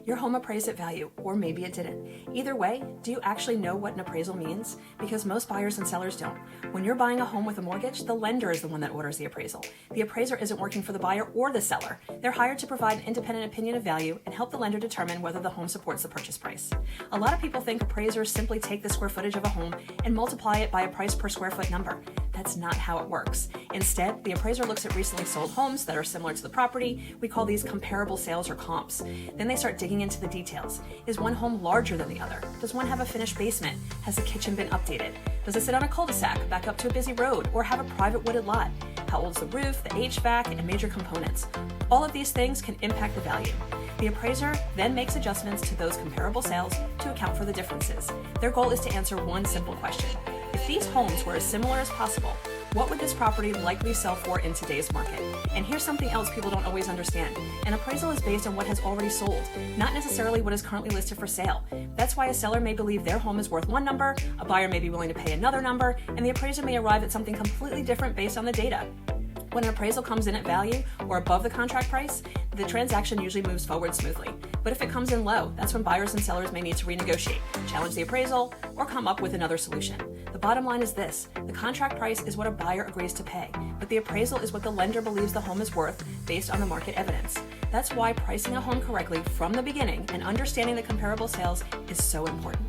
Your home appraised at value, or maybe it didn't. Either way, do you actually know what an appraisal means? Because most buyers and sellers don't. When you're buying a home with a mortgage, the lender is the one that orders the appraisal. The appraiser isn't working for the buyer or the seller. They're hired to provide an independent opinion of value and help the lender determine whether the home supports the purchase price. A lot of people think appraisers simply take the square footage of a home and multiply it by a price per square foot number. That's not how it works. Instead, the appraiser looks at recently sold homes that are similar to the property. We call these comparable sales or comps. Then they start digging into the details. Is one home larger than the other? Does one have a finished basement? Has the kitchen been updated? Does it sit on a cul-de-sac, back up to a busy road, or have a private wooded lot? How old is the roof, the HVAC, and major components? All of these things can impact the value. The appraiser then makes adjustments to those comparable sales to account for the differences. Their goal is to answer one simple question. If these homes were as similar as possible, what would this property likely sell for in today's market? And here's something else people don't always understand. An appraisal is based on what has already sold, not necessarily what is currently listed for sale. That's why a seller may believe their home is worth one number, a buyer may be willing to pay another number, and the appraiser may arrive at something completely different based on the data. When an appraisal comes in at value or above the contract price, the transaction usually moves forward smoothly. But if it comes in low, that's when buyers and sellers may need to renegotiate, challenge the appraisal, or come up with another solution. The bottom line is this: the contract price is what a buyer agrees to pay, but the appraisal is what the lender believes the home is worth based on the market evidence. That's why pricing a home correctly from the beginning and understanding the comparable sales is so important.